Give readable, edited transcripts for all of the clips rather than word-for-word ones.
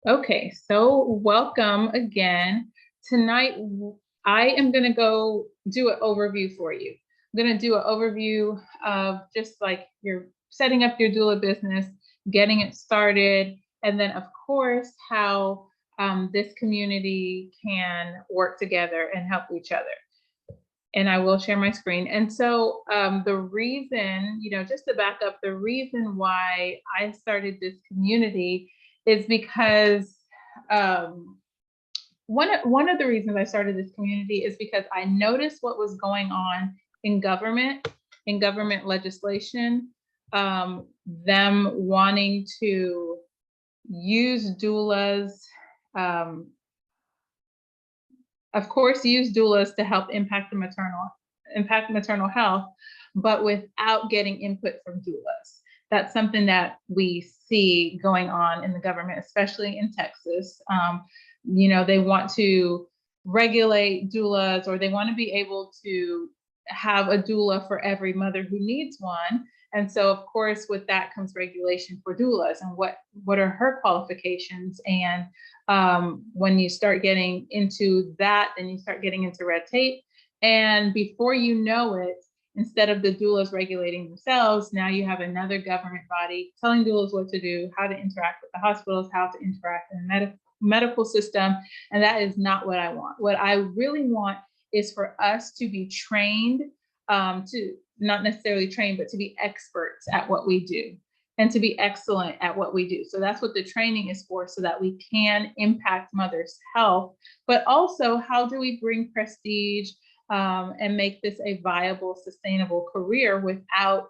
Okay, so welcome again. Tonight, I am going to go do an overview for you. I'm going to do an overview of just like you're setting up your doula business, getting it started, and then, of course, how this community can work together and help each other. And I will share my screen. And so the reason, just to back up, the reason why I started this community is because one of the reasons I started this community is because I noticed what was going on in government legislation, them wanting to use doulas, of course, use doulas to help impact maternal health, but without getting input from doulas. That's something that we see going on in the government, especially in Texas. They want to regulate doulas, or they want to be able to have a doula for every mother who needs one. And so, of course, with that comes regulation for doulas and what are her qualifications. And when you start getting into that, then you start getting into red tape. And before you know it, instead of the doulas regulating themselves, now you have another government body telling doulas what to do, how to interact with the hospitals, how to interact in the medical system. And that is not what I want. What I really want is for us to be trained, to not necessarily trained, but to be experts at what we do and to be excellent at what we do. So that's what the training is for, so that we can impact mothers' health, but also how do we bring prestige and make this a viable, sustainable career without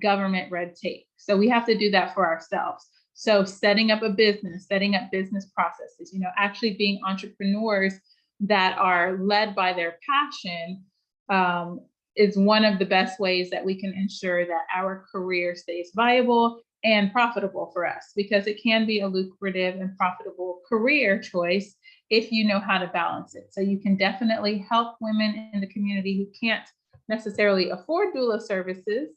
government red tape. So we have to do that for ourselves. So setting up a business, setting up business processes, actually being entrepreneurs that are led by their passion is one of the best ways that we can ensure that our career stays viable and profitable for us, because it can be a lucrative and profitable career choice if you know how to balance it. So you can definitely help women in the community who can't necessarily afford doula services,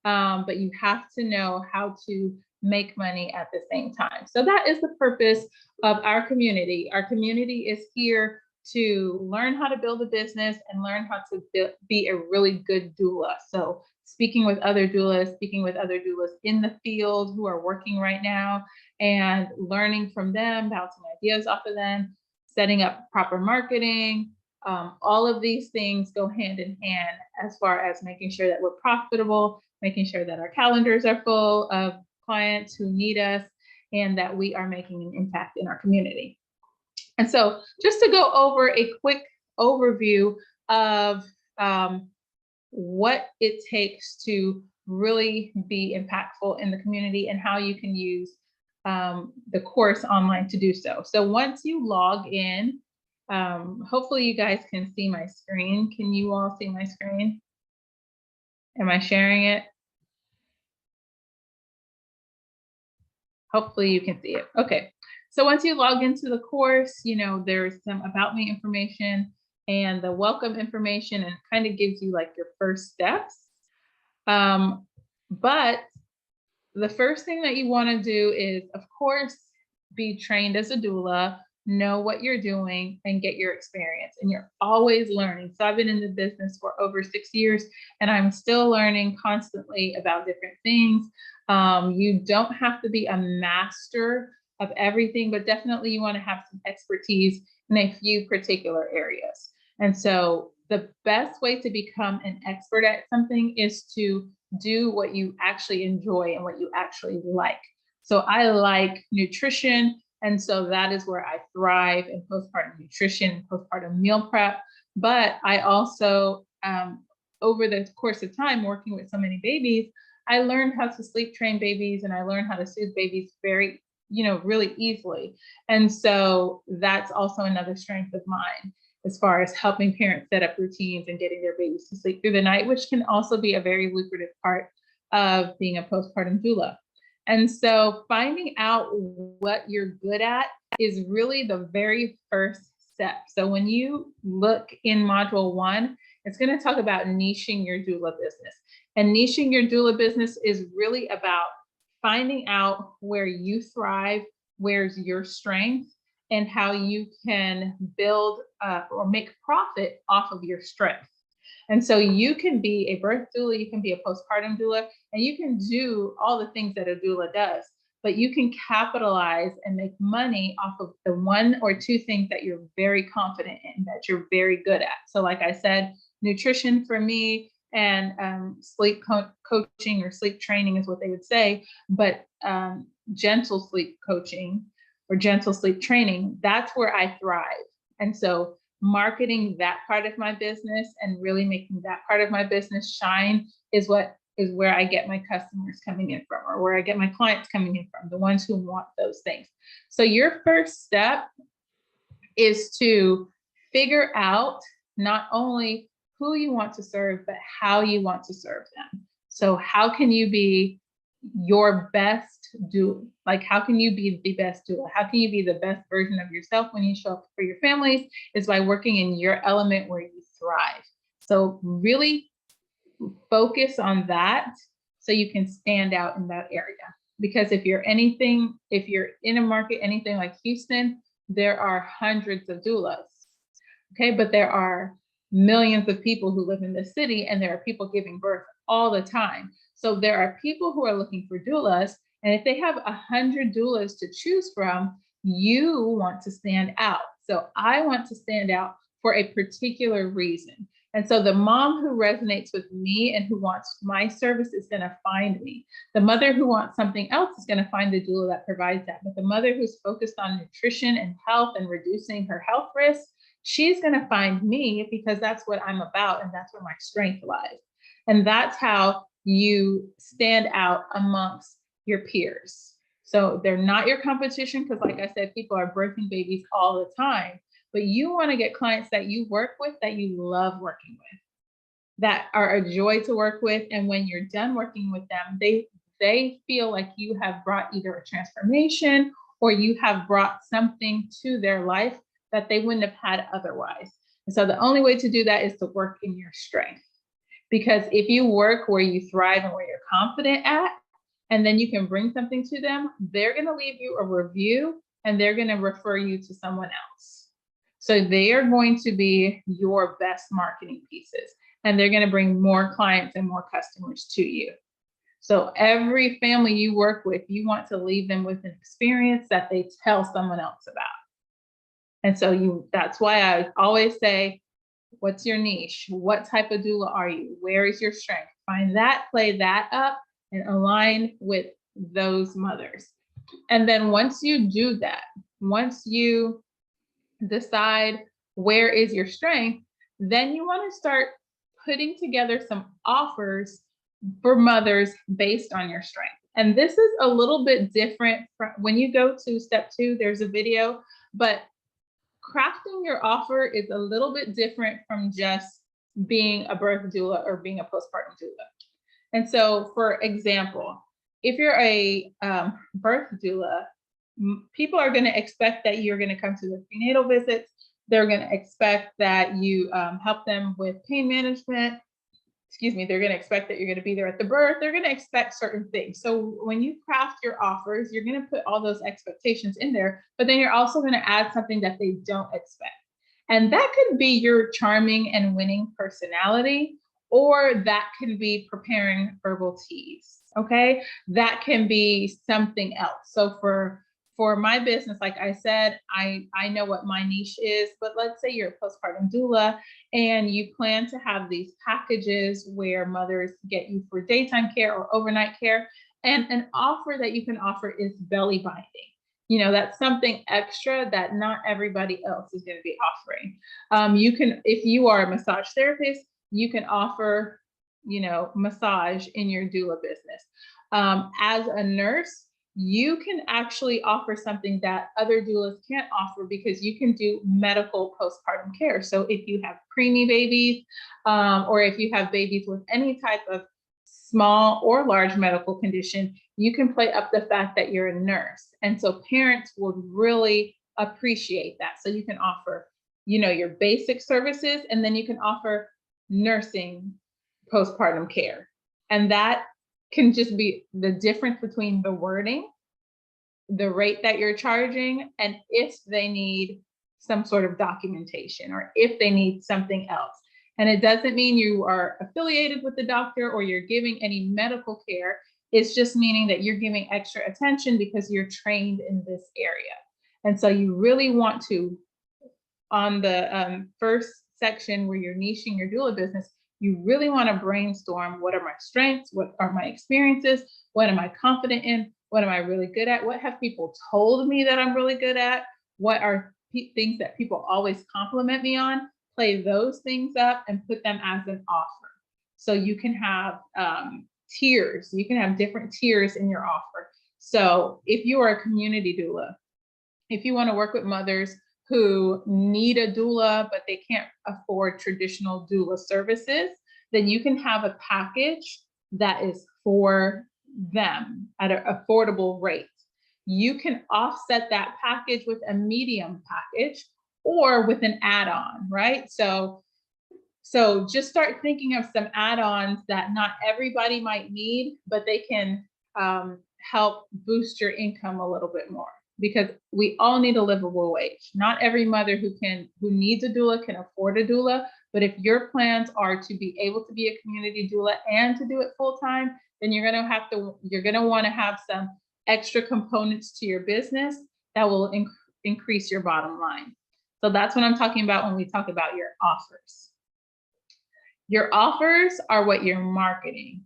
but you have to know how to make money at the same time. So that is the purpose of our community. Our community is here to learn how to build a business and learn how to be a really good doula. So speaking with other doulas in the field who are working right now and learning from them, bouncing ideas off of them, setting up proper marketing. All of these things go hand in hand as far as making sure that we're profitable, making sure that our calendars are full of clients who need us, and that we are making an impact in our community. And so just to go over a quick overview of what it takes to really be impactful in the community and how you can use the course online to do so. So once you log in, hopefully you guys can see my screen. Can you all see my screen? Am I sharing it? Hopefully you can see it. Okay. So once you log into the course, there's some about me information and the welcome information, and it kind of gives you like your first steps. But the first thing that you want to do is, of course, be trained as a doula, know what you're doing, and get your experience. And you're always learning. So I've been in the business for over 6 years, and I'm still learning constantly about different things. You don't have to be a master of everything, but definitely you want to have some expertise in a few particular areas. And so the best way to become an expert at something is to do what you actually enjoy and what you actually like. So I like nutrition, and so that is where I thrive in postpartum nutrition, postpartum meal prep. But I also, over the course of time working with so many babies, I learned how to sleep train babies, and I learned how to soothe babies very, really easily. And so that's also another strength of mine as far as helping parents set up routines and getting their babies to sleep through the night, which can also be a very lucrative part of being a postpartum doula. And so finding out what you're good at is really the very first step. So when you look in module 1, it's going to talk about niching your doula business. And niching your doula business is really about finding out where you thrive, where's your strength, and how you can build or make profit off of your strength. And so you can be a birth doula, you can be a postpartum doula, and you can do all the things that a doula does, but you can capitalize and make money off of the one or two things that you're very confident in, that you're very good at. So like I said, nutrition for me, and sleep coaching or sleep training is what they would say, but gentle sleep coaching or gentle sleep training, that's where I thrive. And so marketing that part of my business and really making that part of my business shine is where I get my customers coming in from, or where I get my clients coming in from, the ones who want those things. So your first step is to figure out not only who you want to serve, but how you want to serve them. So how can you be your best doula? Like, how can you be the best doula? How can you be the best version of yourself when you show up for your families? Is by working in your element where you thrive. So really focus on that so you can stand out in that area. Because if you're in a market, anything like Houston, there are hundreds of doulas. Okay, but there are millions of people who live in the city, and there are people giving birth all the time. So there are people who are looking for doulas, and if they have 100 doulas to choose from, you want to stand out. So I want to stand out for a particular reason. And so the mom who resonates with me and who wants my service is going to find me. The mother who wants something else is going to find the doula that provides that. But the mother who's focused on nutrition and health and reducing her health risks, she's going to find me, because that's what I'm about, and that's where my strength lies. And that's how you stand out amongst your peers. So they're not your competition, because like I said, people are birthing babies all the time, but you want to get clients that you work with, that you love working with, that are a joy to work with. And when you're done working with them, they feel like you have brought either a transformation or you have brought something to their life that they wouldn't have had otherwise. And so the only way to do that is to work in your strength. Because if you work where you thrive and where you're confident at, and then you can bring something to them, they're going to leave you a review and they're going to refer you to someone else. So they are going to be your best marketing pieces, and they're going to bring more clients and more customers to you. So every family you work with, you want to leave them with an experience that they tell someone else about. And so that's why I always say, what's your niche? What type of doula are you? Where is your strength? Find that, play that up, and align with those mothers. And then once you do that, once you decide where is your strength, then you want to start putting together some offers for mothers based on your strength. And this is a little bit different from when you go to step 2, there's a video, but crafting your offer is a little bit different from just being a birth doula or being a postpartum doula. And so, for example, if you're a birth doula, people are going to expect that you're going to come to the prenatal visits. They're going to expect that you help them with pain management. They're going to expect that you're going to be there at the birth. They're going to expect certain things. So when you craft your offers, you're going to put all those expectations in there, but then you're also going to add something that they don't expect. And that could be your charming and winning personality, or that can be preparing herbal teas. Okay. That can be something else. So for my business, like I said, I know what my niche is, but let's say you're a postpartum doula and you plan to have these packages where mothers get you for daytime care or overnight care. And an offer that you can offer is belly binding. That's something extra that not everybody else is going to be offering. You can, if you are a massage therapist, you can offer, massage in your doula business. As a nurse, you can actually offer something that other doulas can't offer, because you can do medical postpartum care. So if you have preemie babies, or if you have babies with any type of small or large medical condition, you can play up the fact that you're a nurse. And so parents will really appreciate that. So you can offer, your basic services, and then you can offer nursing postpartum care. And that can just be the difference between the wording the rate that you're charging, and if they need some sort of documentation or if they need something else. And it doesn't mean you are affiliated with the doctor or you're giving any medical care. It's just meaning that you're giving extra attention because you're trained in this area. And so you really want to, on the first section where you're niching your doula business, you really want to brainstorm, what are my strengths? What are my experiences? What am I confident in? What am I really good at? What have people told me that I'm really good at? What are things that people always compliment me on? Play those things up and put them as an offer. So you can have tiers. You can have different tiers in your offer. So if you are a community doula, if you want to work with mothers who need a doula, but they can't afford traditional doula services, then you can have a package that is for them at an affordable rate. You can offset that package with a medium package or with an add-on, right? So just start thinking of some add-ons that not everybody might need, but they can help boost your income a little bit more, because we all need a livable wage. Not every mother who needs a doula can afford a doula, but if your plans are to be able to be a community doula and to do it full time, then you're gonna want to have some extra components to your business that will increase your bottom line. So that's what I'm talking about when we talk about your offers. Your offers are what you're marketing.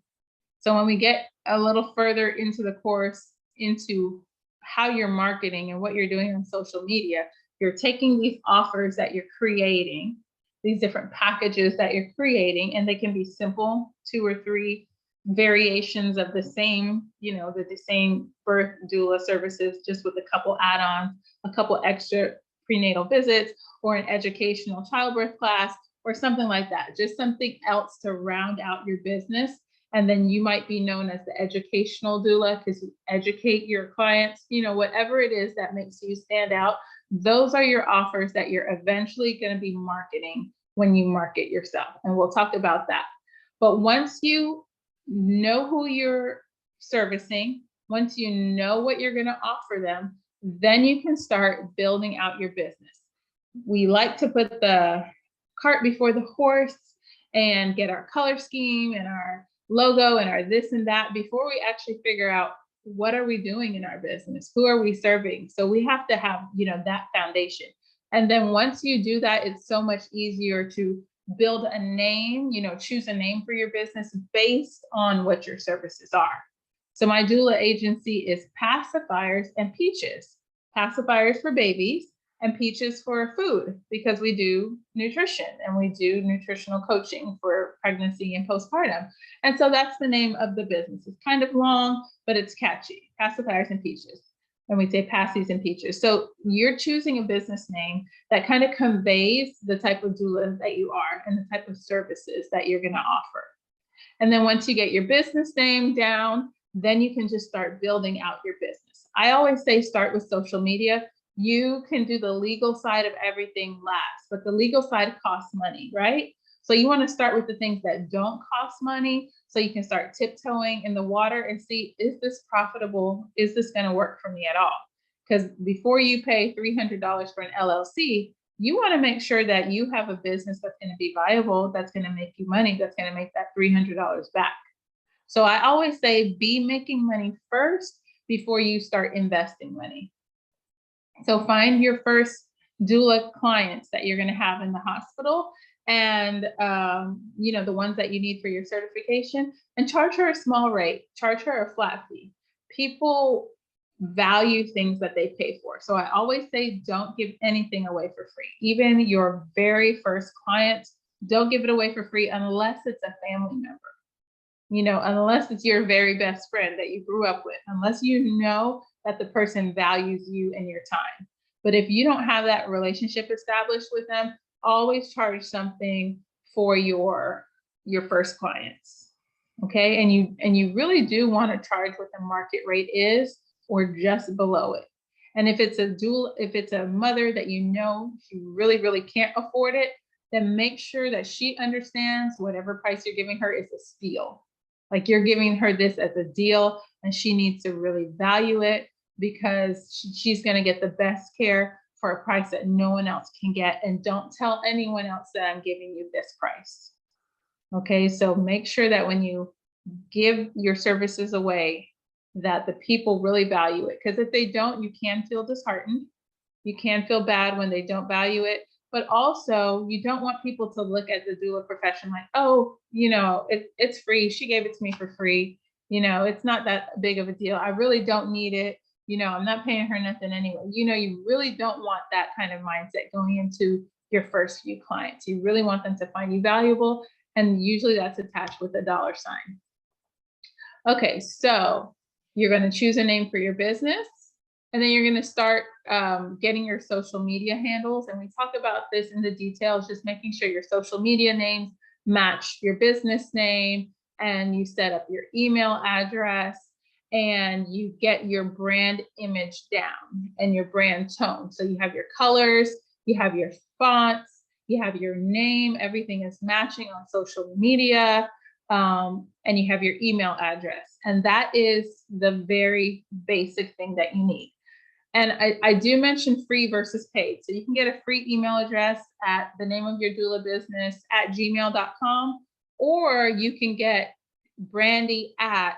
So when we get a little further into the course, into how you're marketing and what you're doing on social media, you're taking these offers that you're creating, these different packages that you're creating, and they can be simple, 2 or 3 variations of the same, the same birth doula services, just with a couple add-ons, a couple extra prenatal visits, or an educational childbirth class, or something like that, just something else to round out your business. And then you might be known as the educational doula because you educate your clients, whatever it is that makes you stand out. Those are your offers that you're eventually going to be marketing when you market yourself. And we'll talk about that. But once you know who you're servicing, once you know what you're going to offer them, then you can start building out your business. We like to put the cart before the horse and get our color scheme and our logo and our this and that before we actually figure out what are we doing in our business, who are we serving. So we have to have that foundation, and then once you do that, it's so much easier to build a name, choose a name for your business based on what your services are. So my doula agency is Pacifiers and Peaches. Pacifiers for babies and Peaches for food, because we do nutrition and we do nutritional coaching for pregnancy and postpartum. And so that's the name of the business. It's kind of long, but it's catchy. Pacifiers and Peaches. And we say Passies and Peaches. So you're choosing a business name that kind of conveys the type of doula that you are and the type of services that you're going to offer. And then once you get your business name down, then you can just start building out your business. I always say start with social media. You can do the legal side of everything last, but the legal side costs money, right? So you want to start with the things that don't cost money so you can start tiptoeing in the water and see, is this profitable? Is this going to work for me at all? Because before you pay $300 for an LLC, you want to make sure that you have a business that's going to be viable, that's going to make you money, that's going to make that $300 back. So I always say be making money first before you start investing money. So find your first doula clients that you're going to have in the hospital, and the ones that you need for your certification, and charge her a small rate, charge her a flat fee. People value things that they pay for. So I always say don't give anything away for free. Even your very first clients, don't give it away for free unless it's a family member. Unless it's your very best friend that you grew up with, unless you know that the person values you and your time. But if you don't have that relationship established with them, always charge something for your first clients. Okay. And you really do want to charge what the market rate is or just below it. And if it's a mother that she really, really can't afford it, then make sure that she understands whatever price you're giving her is a steal. Like you're giving her this as a deal and she needs to really value it. because she's going to get the best care for a price that no one else can get. And don't tell anyone else that I'm giving you this price. Okay, so make sure that when you give your services away, that the people really value it. Because if they don't, you can feel disheartened. You can feel bad when they don't value it. But also, you don't want people to look at the doula profession like, oh, it's free. She gave it to me for free. It's not that big of a deal. I really don't need it. I'm not paying her nothing anyway. You really don't want that kind of mindset going into your first few clients. You really want them to find you valuable. And usually that's attached with a dollar sign. Okay, so you're going to choose a name for your business. And then you're going to start getting your social media handles. And we talk about this in the details, just making sure your social media names match your business name, and you set up your email address, and you get your brand image down and your brand tone. So you have your colors, you have your fonts, you have your name, everything is matching on social media, and you have your email address. And that is the very basic thing that you need. And I do mention free versus paid. So you can get a free email address at the name of your doula business at gmail.com, or you can get Brandy at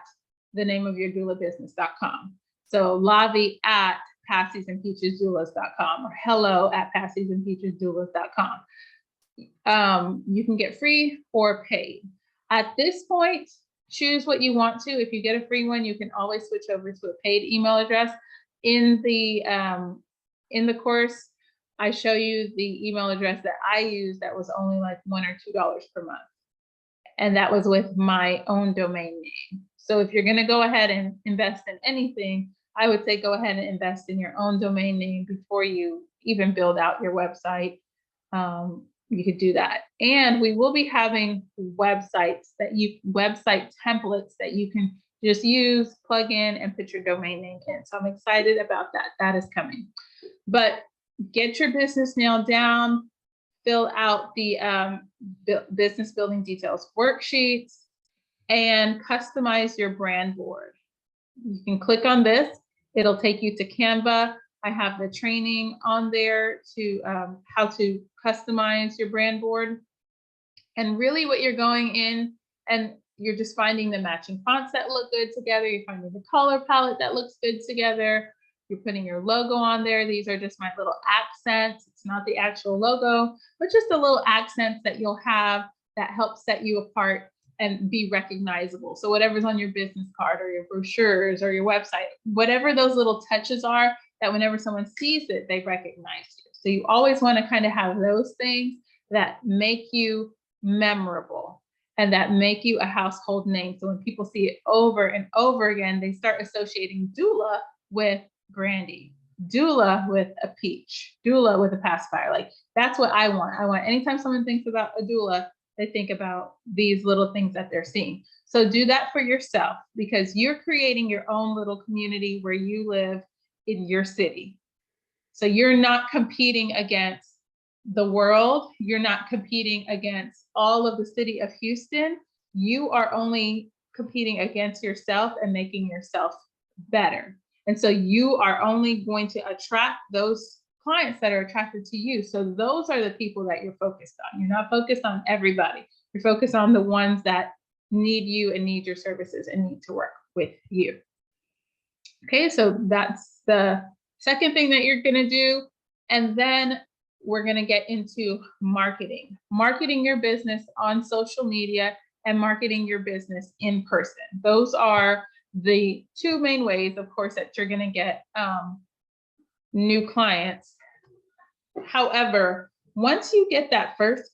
the name of your doula business.com. So Lavi at passiesandpeachesdoulas.com or hello at passiesandpeachesdoulas.com. You can get free or paid. At this point, choose what you want to. If you get a free one, you can always switch over to a paid email address. In the course, I show you the email address that I use that was only like $1 or $2 per month. And that was with my own domain name. So if you're going to go ahead and invest in anything, I would say go ahead and invest in your own domain name before you even build out your website. You could do that. And we will be having website templates that you can just use, plug in, and put your domain name in. So I'm excited about that. That is coming. But get your business nailed down, fill out the business building details worksheets, and customize your brand board. You can click on this. It'll take you to Canva. I have the training on there to how to customize your brand board. And really what you're going in, and you're just finding the matching fonts that look good together. You're finding the color palette that looks good together. You're putting your logo on there. These are just my little accents. It's not the actual logo, but just the little accents that you'll have that help set you apart and be recognizable. So whatever's on your business card or your brochures or your website, whatever those little touches are, that whenever someone sees it, they recognize you. So you always want to kind of have those things that make you memorable and that make you a household name. So when people see it over and over again, they start associating doula with Brandy, doula with a peach, doula with a pacifier. Like that's what I want. I want anytime someone thinks about a doula, they think about these little things that they're seeing. So do that for yourself, because you're creating your own little community where you live in your city. So you're not competing against the world. You're not competing against all of the city of Houston. You are only competing against yourself and making yourself better. And so you are only going to attract those clients that are attracted to you. So those are the people that you're focused on. You're not focused on everybody. You're focused on the ones that need you and need your services and need to work with you. Okay, so that's the second thing that you're going to do. And then we're going to get into marketing. Marketing your business on social media and marketing your business in person. Those are the two main ways, of course, that you're going to get new clients. However, once you get that first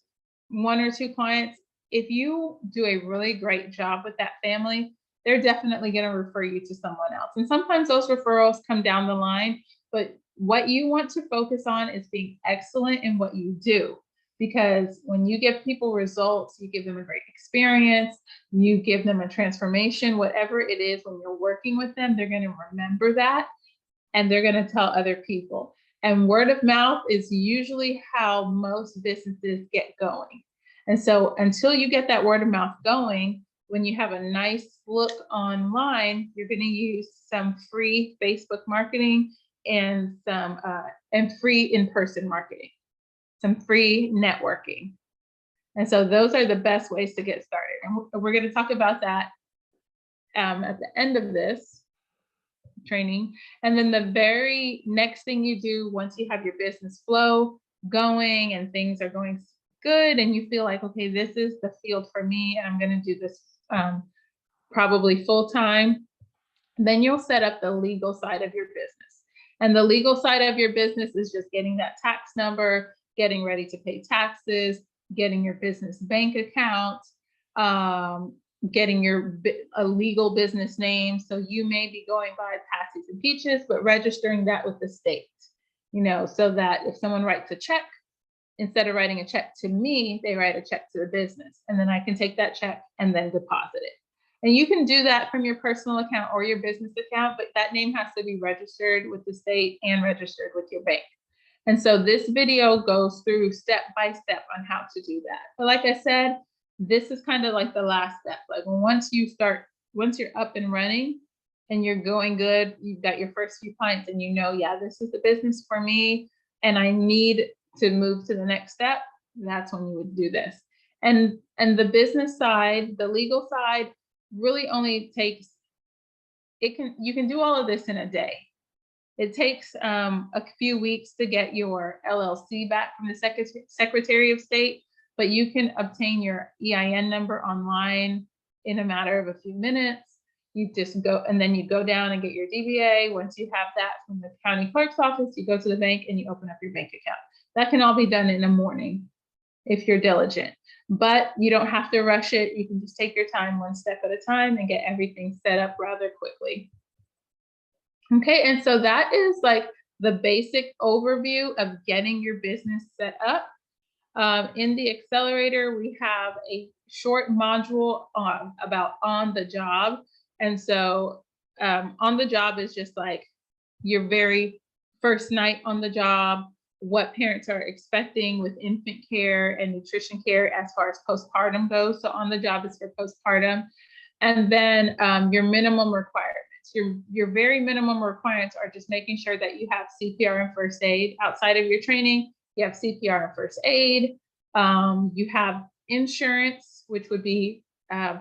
1 or 2 clients, if you do a really great job with that family, they're definitely going to refer you to someone else. And sometimes those referrals come down the line, but what you want to focus on is being excellent in what you do. Because when you give people results, you give them a great experience, you give them a transformation, whatever it is, when you're working with them, they're going to remember that and they're going to tell other people. And word of mouth is usually how most businesses get going. And so until you get that word of mouth going, when you have a nice look online, you're going to use some free Facebook marketing and some free in-person marketing, some free networking. And so those are the best ways to get started. And we're going to talk about that at the end of this training. And then the very next thing you do once you have your business flow going and things are going good and you feel like, okay, this is the field for me and I'm going to do this probably full time, then you'll set up the legal side of your business. And the legal side of your business is just getting that tax number, getting ready to pay taxes, getting your business bank account, getting a legal business name. So you may be going by Patsy's and Peaches, but registering that with the state, so that if someone writes a check, instead of writing a check to me, they write a check to the business, and then I can take that check and then deposit it. And you can do that from your personal account or your business account, but that name has to be registered with the state and registered with your bank. And so this video goes through step by step on how to do that. But like I said, this is kind of like the last step. Like once you're up and running and you're going good, you've got your first few clients and yeah, this is the business for me and I need to move to the next step, that's when you would do this. And the business side, the legal side really only takes, you can do all of this in a day. It takes a few weeks to get your LLC back from the Secretary of State, but you can obtain your EIN number online in a matter of a few minutes. You just go, and then you go down and get your DBA. Once you have that from the county clerk's office, you go to the bank and you open up your bank account. That can all be done in the morning if you're diligent, but you don't have to rush it. You can just take your time one step at a time and get everything set up rather quickly. Okay, and so that is like the basic overview of getting your business set up. In the accelerator, we have a short module about on the job. And so on the job is just like your very first night on the job, what parents are expecting with infant care and nutrition care as far as postpartum goes. So on the job is for postpartum. And then your minimum requirements. Your very minimum requirements are just making sure that you have CPR and first aid. Outside of your training, you have CPR and first aid. You have insurance, which would be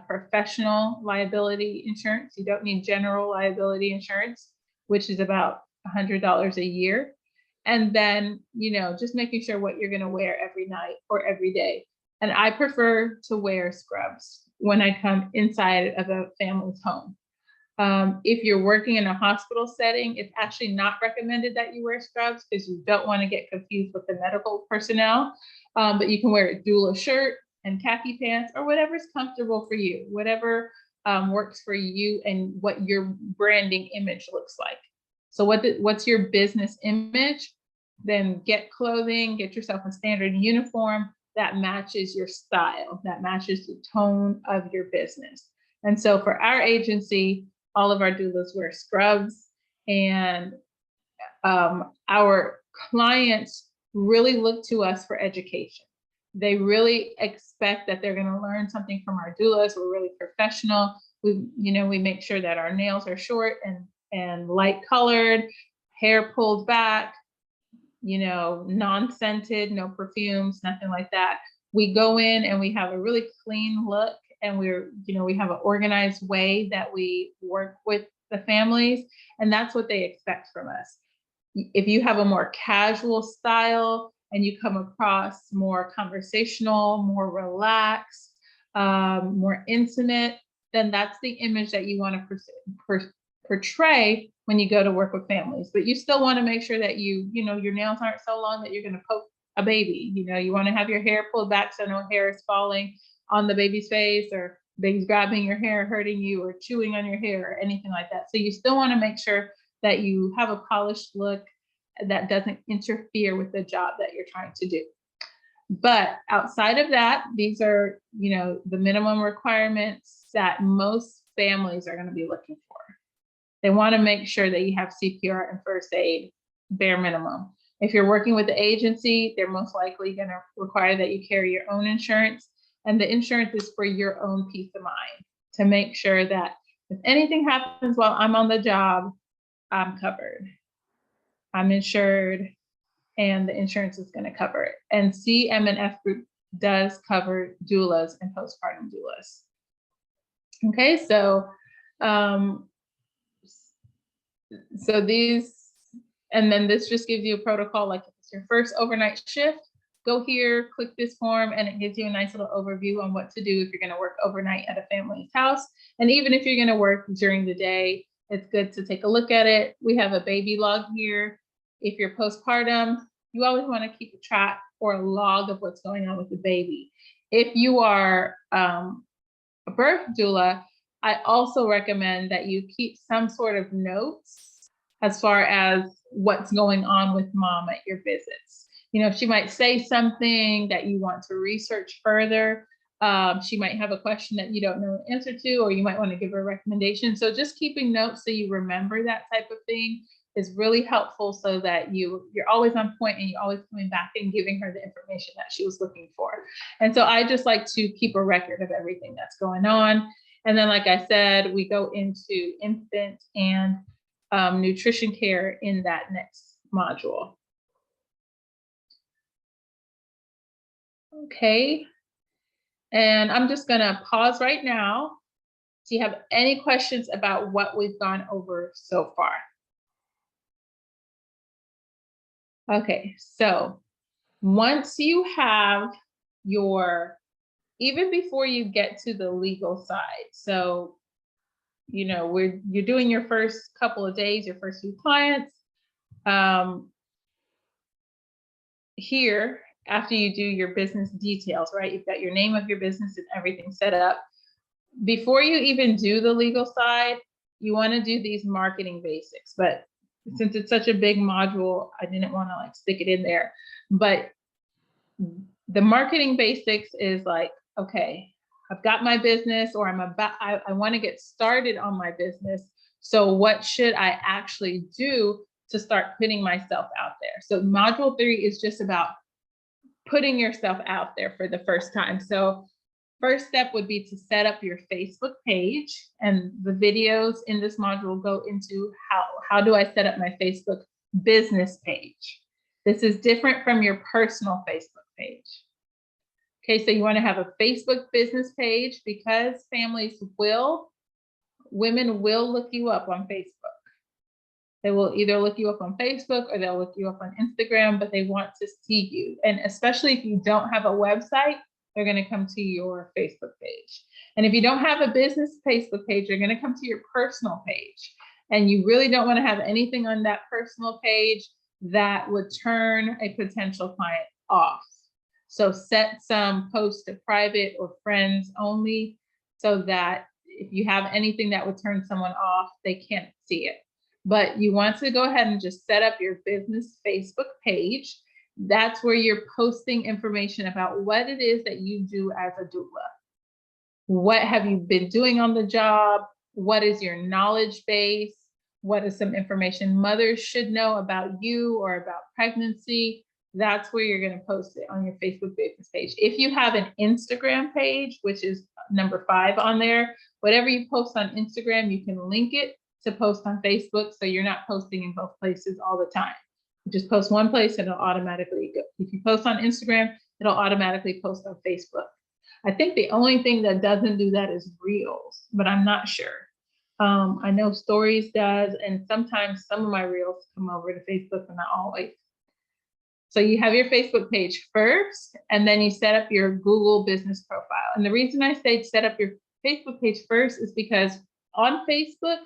professional liability insurance. You don't need general liability insurance, which is about $100 a year. And then, just making sure what you're going to wear every night or every day. And I prefer to wear scrubs when I come inside of a family's home. If you're working in a hospital setting, it's actually not recommended that you wear scrubs because you don't want to get confused with the medical personnel. But you can wear a doula shirt and khaki pants or whatever's comfortable for you, whatever works for you and what your branding image looks like. So what's your business image? Then get clothing, get yourself a standard uniform that matches your style, that matches the tone of your business. And so for our agency, all of our doulas wear scrubs, and our clients really look to us for education. They really expect that they're going to learn something from our doulas. We're really professional. We make sure that our nails are short and light colored, hair pulled back, non-scented, no perfumes, nothing like that. We go in and we have a really clean look, and we have an organized way that we work with the families, and that's what they expect from us. If you have a more casual style and you come across more conversational, more relaxed, more intimate, then that's the image that you want to portray when you go to work with families. But you still want to make sure that your nails aren't so long that you're going to poke a baby. You want to have your hair pulled back so no hair is falling on the baby's face, or baby's grabbing your hair, hurting you, or chewing on your hair, or anything like that. So you still want to make sure that you have a polished look that doesn't interfere with the job that you're trying to do. But outside of that, these are, the minimum requirements that most families are going to be looking for. They want to make sure that you have CPR and first aid, bare minimum. If you're working with the agency, they're most likely going to require that you carry your own insurance. And the insurance is for your own peace of mind. to make sure that if anything happens while I'm on the job, I'm covered, I'm insured, and the insurance is going to cover it. And CM&F Group does cover doulas and postpartum doulas. Okay, so these, and then this just gives you a protocol, like if it's your first overnight shift, go here, click this form, and it gives you a nice little overview on what to do if you're going to work overnight at a family's house. And even if you're going to work during the day, it's good to take a look at it. We have a baby log here. If you're postpartum, you always want to keep a track or a log of what's going on with the baby. If you are a birth doula, I also recommend that you keep some sort of notes as far as what's going on with mom at your visits. You know, she might say something that you want to research further. She might have a question that you don't know the answer to, or you might want to give her a recommendation. So just keeping notes so you remember that type of thing is really helpful, so that you're always on point and you're always coming back and giving her the information that she was looking for. And so I just like to keep a record of everything that's going on. And then, like I said, we go into infant and nutrition care in that next module. Okay. And I'm just going to pause right now. Do you have any questions about what we've gone over so far? Okay, so once you have your, even before you get to the legal side, so, you know, you're doing your first couple of days, your first few clients, here, after you do your business details, right? You've got your name of your business and everything set up. Before you even do the legal side, you want to do these marketing basics. But since it's such a big module, I didn't want to like stick it in there. But the marketing basics is like, okay, I've got my business, or I want to get started on my business. So what should I actually do to start putting myself out there? So module 3 is just about putting yourself out there for the first time. So first step would be to set up your Facebook page, and the videos in this module go into how do I set up my Facebook business page. This is different from your personal Facebook page. Okay, so you want to have a Facebook business page, because women will look you up on Facebook. They will either look you up on Facebook or they'll look you up on Instagram, but they want to see you. And especially if you don't have a website, they're going to come to your Facebook page. And if you don't have a business Facebook page, they're going to come to your personal page. And you really don't want to have anything on that personal page that would turn a potential client off. So set some posts to private or friends only, so that if you have anything that would turn someone off, they can't see it. But you want to go ahead and just set up your business Facebook page. That's where you're posting information about what it is that you do as a doula. What have you been doing on the job? What is your knowledge base? What is some information mothers should know about you or about pregnancy? That's where you're going to post it on your Facebook business page. If you have an Instagram page, which is number 5 on there, whatever you post on Instagram, you can link it to post on Facebook, so you're not posting in both places all the time. You just post one place and it'll automatically go. If you post on Instagram, it'll automatically post on Facebook. I think the only thing that doesn't do that is Reels, but I'm not sure. I know Stories does, and sometimes some of my Reels come over to Facebook, but not always. So you have your Facebook page first, and then you set up your Google business profile. And the reason I say set up your Facebook page first is because on Facebook,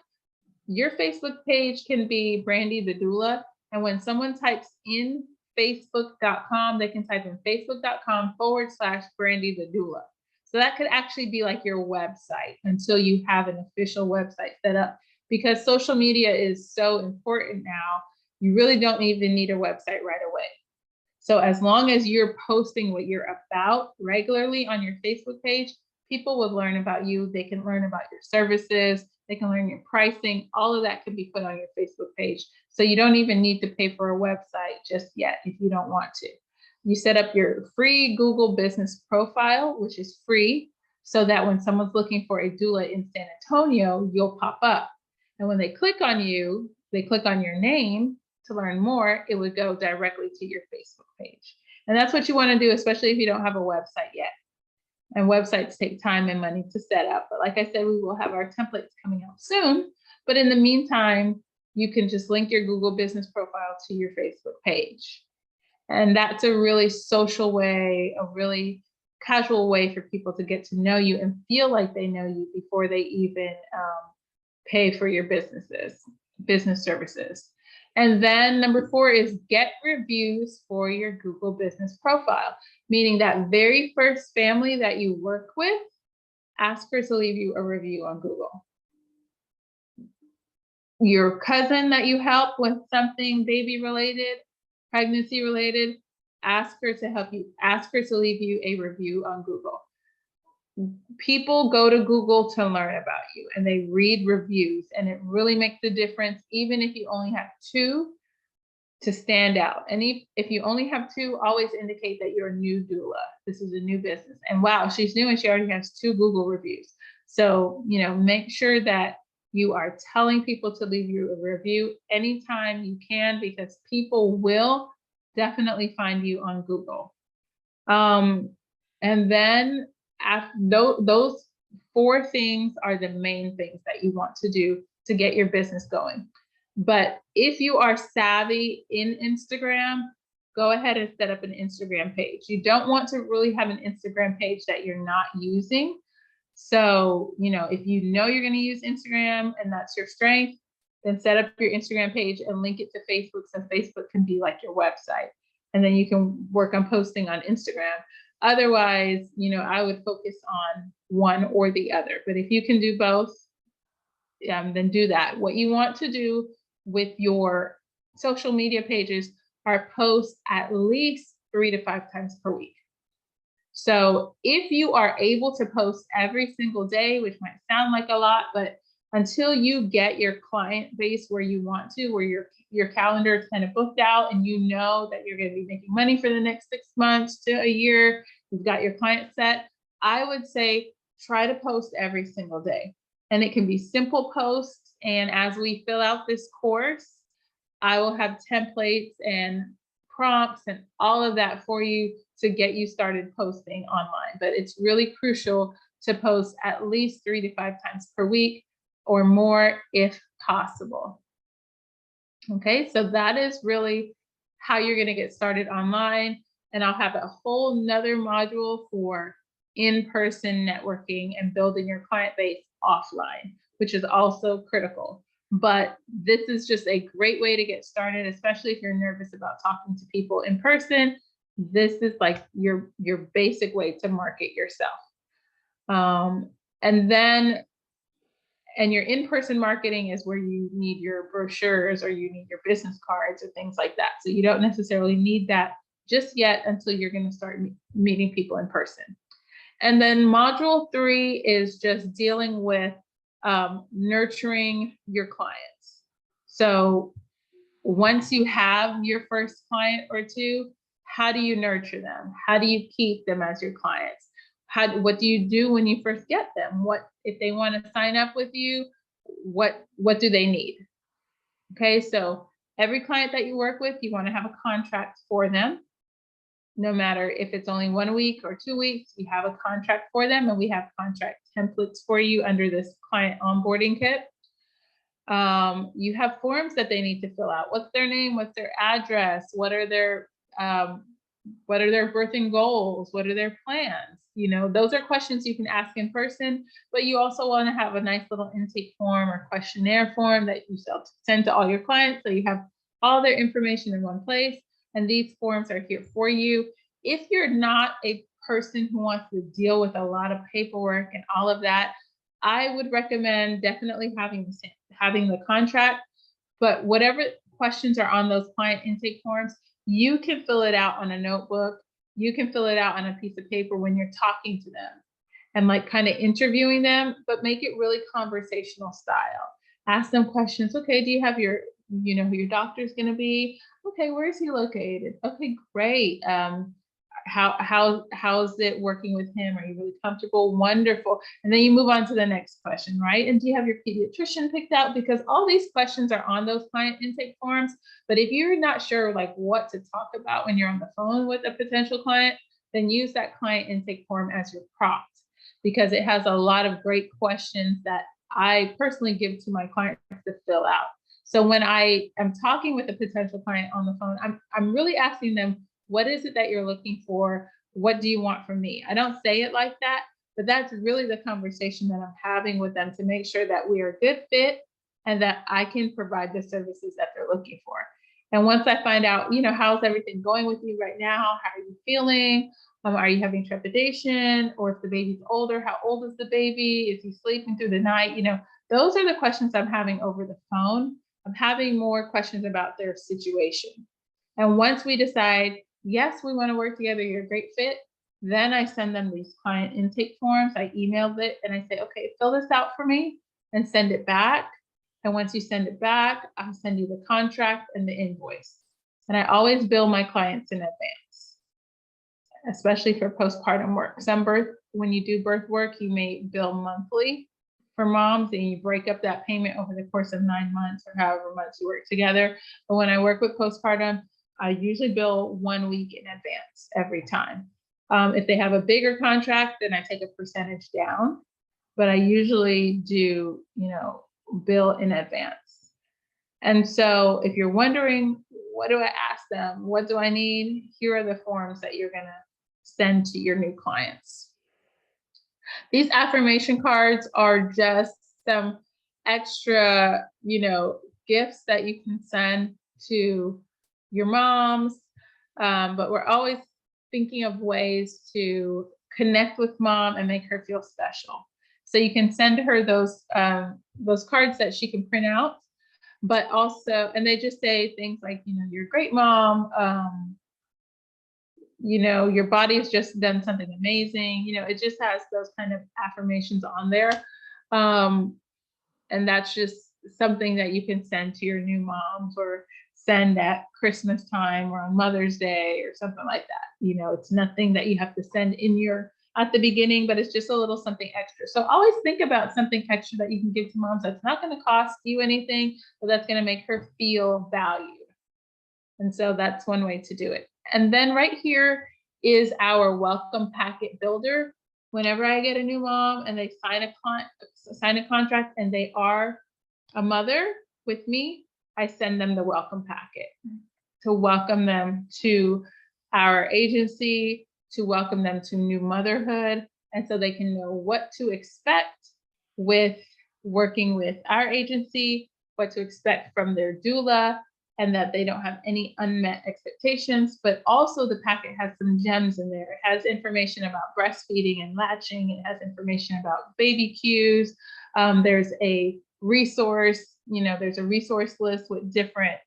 your Facebook page can be Brandy the Doula. And when someone types in facebook.com, they can type in facebook.com/Brandy the Doula. So that could actually be like your website until you have an official website set up, because social media is so important now. You really don't even need a website right away. So as long as you're posting what you're about regularly on your Facebook page, people will learn about you. They can learn about your services. They can learn your pricing. All of that can be put on your Facebook page. So you don't even need to pay for a website just yet if you don't want to. You set up your free Google business profile, which is free. so that when someone's looking for a doula in San Antonio, you'll pop up. And when they click on you, they click on your name to learn more, it would go directly to your Facebook page. And that's what you want to do, especially if you don't have a website yet. And websites take time and money to set up. But like I said, we will have our templates coming out soon. But in the meantime, you can just link your Google business profile to your Facebook page. And that's a really social way, a really casual way for people to get to know you and feel like they know you before they even pay for your business services. And then number 4 is get reviews for your Google business profile, meaning that very first family that you work with, ask her to leave you a review on Google. Your cousin that you help with something baby related, pregnancy related, ask her to leave you a review on Google. People go to Google to learn about you and they read reviews, and it really makes a difference, even if you only have 2 to stand out. And if you only have 2, always indicate that you're a new doula. This is a new business. And wow, she's new and she already has 2 Google reviews. So, make sure that you are telling people to leave you a review anytime you can, because people will definitely find you on Google. And then those 4 things are the main things that you want to do to get your business going. But if you are savvy in Instagram, go ahead and set up an Instagram page. You don't want to really have an Instagram page that you're not using. So, if you know you're going to use Instagram and that's your strength, then set up your Instagram page and link it to Facebook, so Facebook can be like your website. And then you can work on posting on Instagram. Otherwise, I would focus on one or the other. But if you can do both, then do that. What you want to do with your social media pages are post at least 3 to 5 times per week. So if you are able to post every single day, which might sound like a lot, but until you get your client base where you want to, where your calendar is kind of booked out and you know that you're going to be making money for the next 6 months to a year, you've got your client set, I would say try to post every single day. And it can be simple posts. And as we fill out this course, I will have templates and prompts and all of that for you to get you started posting online. But it's really crucial to post at least 3 to 5 times per week or more if possible. Okay, so that is really how you're going to get started online. And I'll have a whole nother module for in-person networking and building your client base offline, which is also critical. But this is just a great way to get started, especially if you're nervous about talking to people in person. This is like your basic way to market yourself. And your in-person marketing is where you need your brochures or you need your business cards or things like that. So you don't necessarily need that just yet until you're going to start meeting people in person. And then module 3 is just dealing with nurturing your clients. So once you have your first client or 2, how do you nurture them? How do you keep them as your clients? What do you do when you first get them? What if they want to sign up with you? What do they need? Okay, so every client that you work with, you want to have a contract for them. No matter if it's only 1 week or 2 weeks, we have a contract for them, and we have contract templates for you under this client onboarding kit. You have forms that they need to fill out. What's their name? What's their address? What are their birthing goals? What are their plans? Those are questions you can ask in person, but you also want to have a nice little intake form or questionnaire form that you send to all your clients, so you have all their information in one place. And these forms are here for you. If you're not a person who wants to deal with a lot of paperwork and all of that, I would recommend definitely having the contract. But whatever questions are on those client intake forms, you can fill it out on a notebook. You can fill it out on a piece of paper when you're talking to them and like kind of interviewing them, but make it really conversational style. Ask them questions. Okay, do you have who your doctor's going to be? Okay, where is he located? Okay, great. how's it working with him? Are you really comfortable? Wonderful. And then you move on to the next question, right? And do you have your pediatrician picked out? Because all these questions are on those client intake forms. But if you're not sure like what to talk about when you're on the phone with a potential client, then use that client intake form as your prompt, because it has a lot of great questions that I personally give to my clients to fill out. So when I am talking with a potential client on the phone, I'm really asking them, what is it that you're looking for? What do you want from me? I don't say it like that, but that's really the conversation that I'm having with them to make sure that we are a good fit and that I can provide the services that they're looking for. And once I find out, how's everything going with you right now? How are you feeling? Are you having trepidation? Or if the baby's older, how old is the baby? Is he sleeping through the night? Those are the questions I'm having over the phone. I'm having more questions about their situation. And once we decide, yes, we want to work together, you're a great fit, then I send them these client intake forms. I email it and I say, okay, fill this out for me and send it back. And once you send it back, I'll send you the contract and the invoice. And I always bill my clients in advance, especially for postpartum work. When you do birth work, you may bill monthly for moms, and you break up that payment over the course of 9 months or however months you work together. But when I work with postpartum, I usually bill 1 week in advance every time. If they have a bigger contract, then I take a percentage down, but I usually do, bill in advance. And so if you're wondering, what do I ask them? What do I need? Here are the forms that you're going to send to your new clients. These affirmation cards are just some extra, gifts that you can send to your moms. But we're always thinking of ways to connect with mom and make her feel special. So you can send her those cards that she can print out, but also, and they just say things like, you're a great mom. Your body has just done something amazing. It just has those kind of affirmations on there. And that's just something that you can send to your new moms or send at Christmas time or on Mother's Day or something like that. It's nothing that you have to send at the beginning, but it's just a little something extra. So always think about something extra that you can give to moms that's not going to cost you anything, but that's going to make her feel valued. And so that's one way to do it. And then right here is our welcome packet builder. Whenever I get a new mom and they sign a contract and they are a mother with me, I send them the welcome packet to welcome them to our agency, to welcome them to new motherhood. And so they can know what to expect with working with our agency, what to expect from their doula, and that they don't have any unmet expectations. But also the packet has some gems in there. It has information about breastfeeding and latching. It has information about baby cues. There's a resource, there's a resource list with different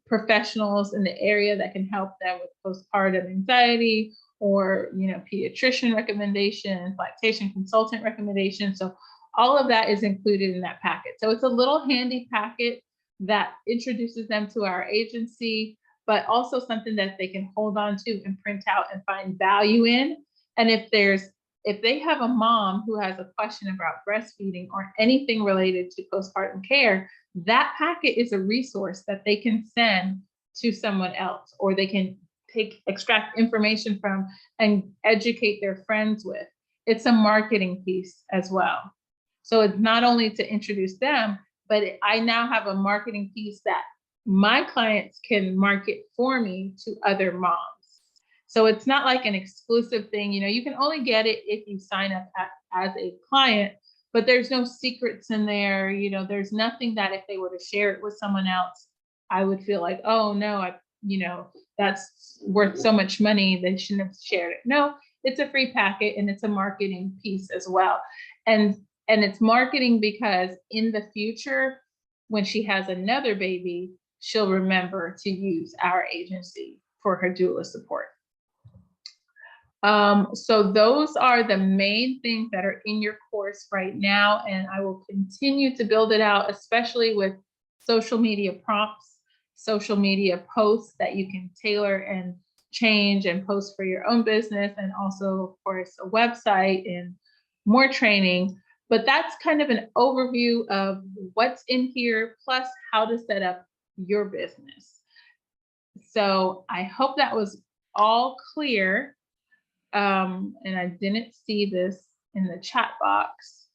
professionals in the area that can help them with postpartum anxiety or, pediatrician recommendations, lactation consultant recommendations. So all of that is included in that packet. So it's a little handy packet that introduces them to our agency, but also something that they can hold on to and print out and find value in. And if they have a mom who has a question about breastfeeding or anything related to postpartum care, that packet is a resource that they can send to someone else, or they can extract information from and educate their friends with. It's a marketing piece as well. So it's not only to introduce them, but I now have a marketing piece that my clients can market for me to other moms. So it's not like an exclusive thing. You can only get it if you sign up as a client, but there's no secrets in there. There's nothing that if they were to share it with someone else, I would feel like, oh no, that's worth so much money, they shouldn't have shared it. No, it's a free packet and it's a marketing piece as well. And it's marketing because in the future, when she has another baby, she'll remember to use our agency for her doula support. So those are the main things that are in your course right now. And I will continue to build it out, especially with social media prompts, social media posts that you can tailor and change and post for your own business, and also, of course, a website and more training. But that's kind of an overview of what's in here, plus how to set up your business. So I hope that was all clear. And I didn't see this in the chat box.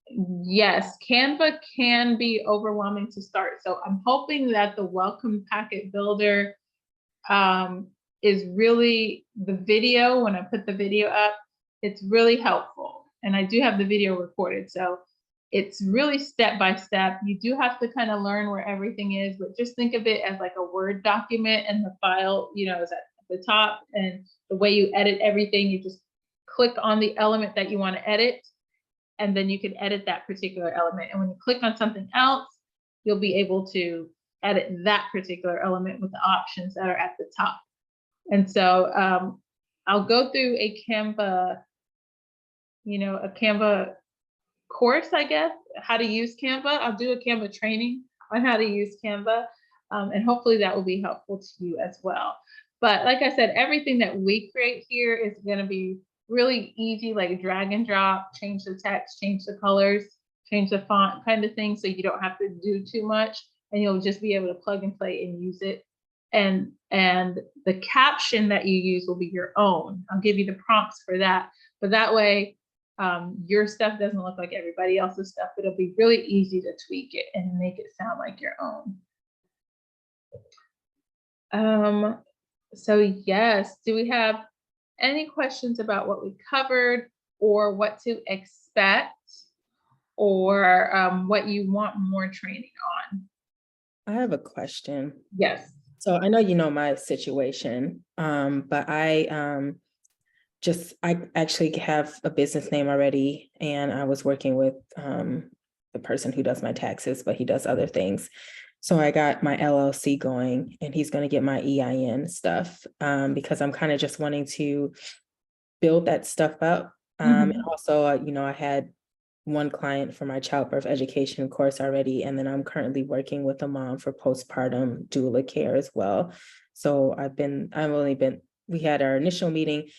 Yes, Canva can be overwhelming to start. So I'm hoping that the welcome packet builder is really the video. When I put the video up, it's really helpful. And I do have the video recorded. So it's really step by step. You do have to kind of learn where everything is, but just think of it as like a Word document, and the file, you know, is at the top. And the way you edit everything, you just click on the element that you want to edit, and then you can edit that particular element. And when you click on something else, you'll be able to edit that particular element with the options that are at the top. And so I'll go through a Canva, a Canva course, I guess, how to use Canva. I'll do a Canva training on how to use Canva. And hopefully that will be helpful to you as well. But like I said, everything that we create here is going to be really easy, like drag and drop, change the text, change the colors, change the font kind of thing. So you don't have to do too much, and you'll just be able to plug and play and use it. And the caption that you use will be your own. I'll give you the prompts for that. But that way, your stuff doesn't look like everybody else's stuff. It'll be really easy to tweak it and make it sound like your own. So yes, do we have any questions about what we covered, or what to expect, or what you want more training on? I have a question. Yes. So I know you know my situation, but I actually have a business name already, and I was working with the person who does my taxes, but he does other things. So I got my LLC going, and he's going to get my EIN stuff because I'm kind of just wanting to build that stuff up. And also, I had one client for my childbirth education course already, and then I'm currently working with a mom for postpartum doula care as well. So we had our initial meeting,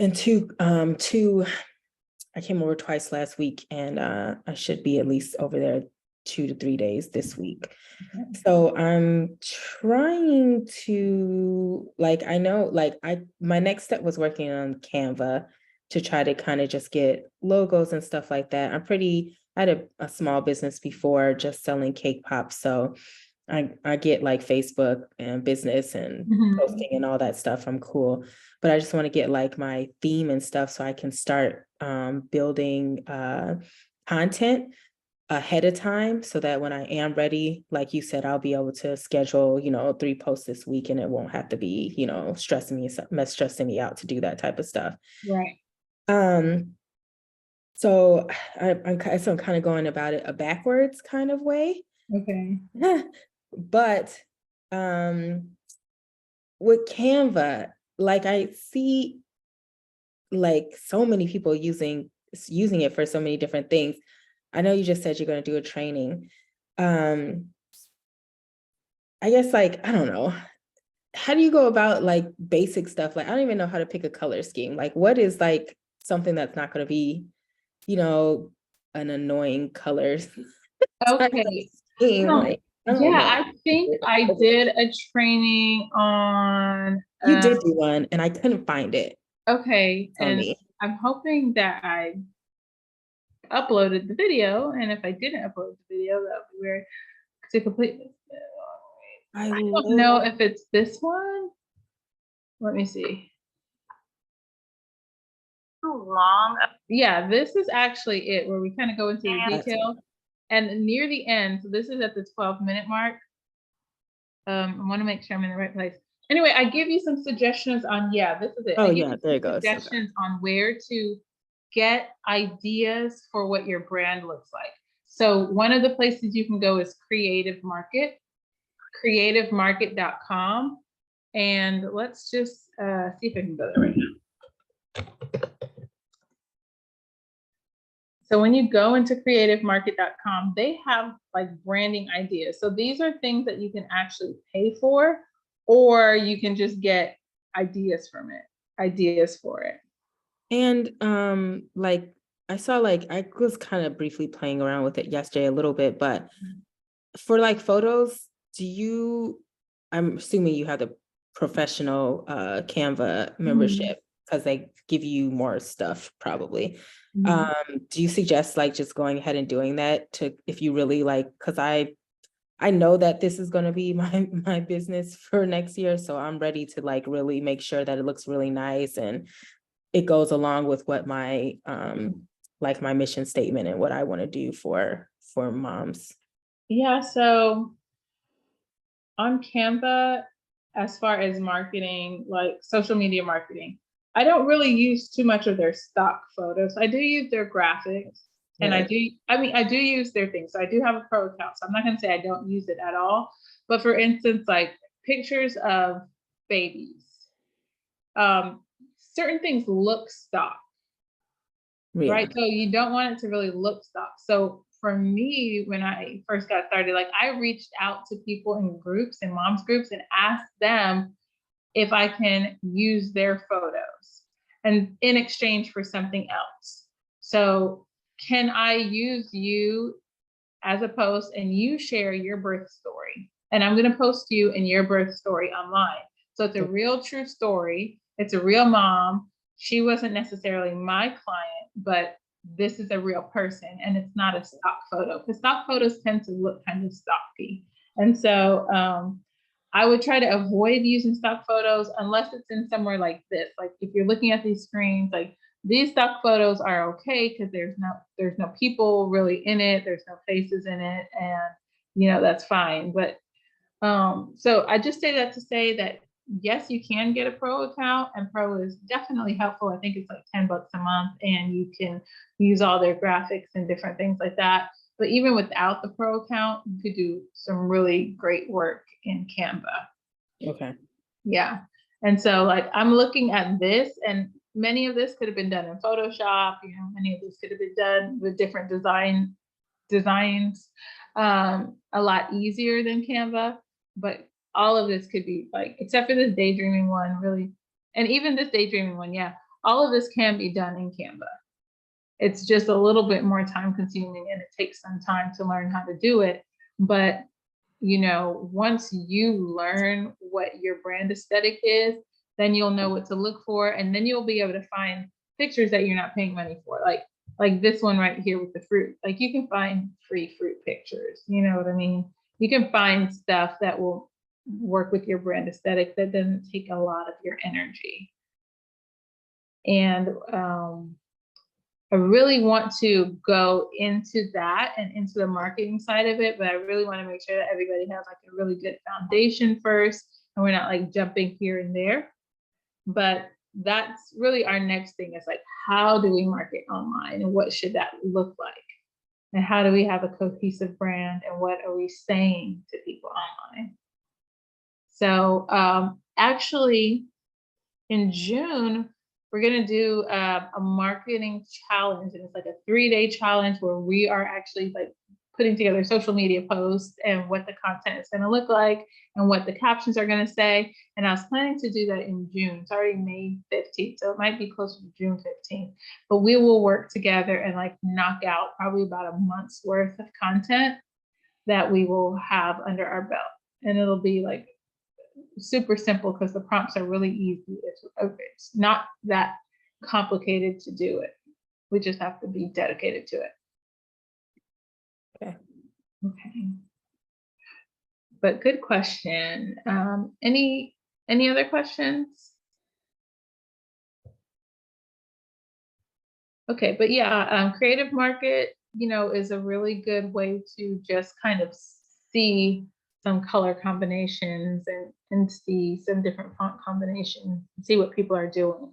and I came over twice last week, and I should be at least over there 2 to 3 days this week. Okay. So I'm trying to, my next step was working on Canva to try to kind of just get logos and stuff like that. I had a small business before, just selling cake pops. So I get like Facebook and business and posting and all that stuff. I'm cool, but I just want to get like my theme and stuff so I can start building content ahead of time, so that when I am ready, like you said, I'll be able to schedule, 3 posts this week, and it won't have to be, stressing me out to do that type of stuff. Right. So I'm kind of going about it a backwards kind of way. Okay. But with Canva, like I see like so many people using it for so many different things. I know you just said you're going to do a training. I guess I don't know. How do you go about like basic stuff? Like, I don't even know how to pick a color scheme. Like, what is like something that's not going to be, an annoying color? Okay. I think I did a training on. You did do one, and I couldn't find it. Okay. And I'm hoping that I uploaded the video, and if I didn't upload the video, that would be weird to complete this. I don't know if it's this one. Let me see. Too long. Yeah, this is actually it, where we kind of go into the detail. And near the end, so this is at the 12-minute mark. I want to make sure I'm in the right place. Anyway, I give you some suggestions on, this is it. Oh, yeah, there you go. Suggestions on where to get ideas for what your brand looks like. So one of the places you can go is Creative Market, creativemarket.com. And let's just see if I can go there right now. So when you go into creativemarket.com, they have like branding ideas. So these are things that you can actually pay for, or you can just get ideas from it, ideas for it. And like I saw, like I was kind of briefly playing around with it yesterday a little bit, but for like photos, I'm assuming you have the professional Canva membership because they give you more stuff probably. Do you suggest like just going ahead and doing that to, if you really like, because I know that this is going to be my business for next year, so I'm ready to like really make sure that it looks really nice and it goes along with what my like my mission statement and what I want to do for moms. Yeah, so on Canva, as far as marketing, like social media marketing, I don't really use too much of their stock photos. I do use their graphics, and Right. I do use their things. So I do have a pro account, so I'm not going to say I don't use it at all. But for instance, like pictures of babies, certain things look stock, Yeah. right? So you don't want it to really look stock. So for me, when I first got started, like I reached out to people in groups and moms groups and asked them if I can use their photos and in exchange for something else. So can I use you as a post and you share your birth story? And I'm going to post you and your birth story online. So it's a real true story. It's a real mom. She wasn't necessarily my client, but this is a real person and it's not a stock photo, because stock photos tend to look kind of stocky. And so I would try to avoid using stock photos unless it's in somewhere like this. Like if you're looking at these screens, like these stock photos are okay because there's no people really in it, there's no faces in it, and that's fine. But so I just say that to say that yes, you can get a pro account, and pro is definitely helpful. I think it's like $10 a month, and you can use all their graphics and different things like that. But even without the pro account, you could do some really great work in Canva. Okay. Yeah. And so like I'm looking at this, and many of this could have been done in Photoshop, many of this could have been done with different designs a lot easier than Canva. But all of this could be like, except for this daydreaming one, really, and even this daydreaming one, yeah, all of this can be done in Canva. It's just a little bit more time consuming and it takes some time to learn how to do it. But once you learn what your brand aesthetic is, then you'll know what to look for, and then you'll be able to find pictures that you're not paying money for, like this one right here with the fruit. Like you can find free fruit pictures, you know what I mean? You can find stuff that will work with your brand aesthetic that doesn't take a lot of your energy. And I really want to go into that and into the marketing side of it, but I really want to make sure that everybody has like a really good foundation first, and we're not like jumping here and there. But that's really our next thing, is like, how do we market online and what should that look like? And how do we have a cohesive brand, and what are we saying to people online? So actually in June, we're going to do a marketing challenge, and it's like a 3-day challenge where we are actually like putting together social media posts and what the content is going to look like and what the captions are going to say. And I was planning to do that in June. It's already May 15th, so it might be closer to June 15th. But we will work together and like knock out probably about a month's worth of content that we will have under our belt. And it'll be like super simple because the prompts are really easy. It's not that complicated to do it. We just have to be dedicated to it. Okay. But good question. Any other questions? Okay, but yeah, Creative Market, is a really good way to just kind of see some color combinations and see some different font combinations, see what people are doing.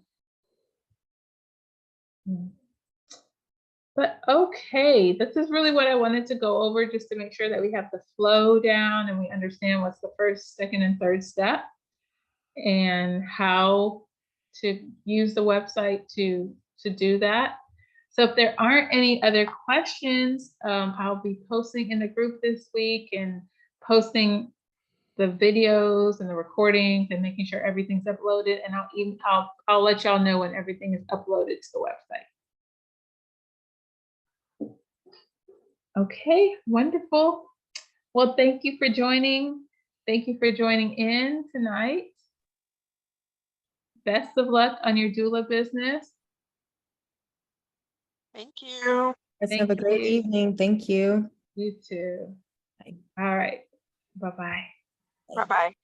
But okay, this is really what I wanted to go over, just to make sure that we have the flow down and we understand what's the first, second, and third step, and how to use the website to do that. So if there aren't any other questions, I'll be posting in the group this week and posting videos and the recordings and making sure everything's uploaded. And I'll let y'all know when everything is uploaded to the website. Okay, wonderful. Well, thank you for joining. Thank you for joining in tonight. Best of luck on your doula business. Thank you. Let's have a great evening. Thank you. You too. Bye. All right. Bye-bye. Bye-bye.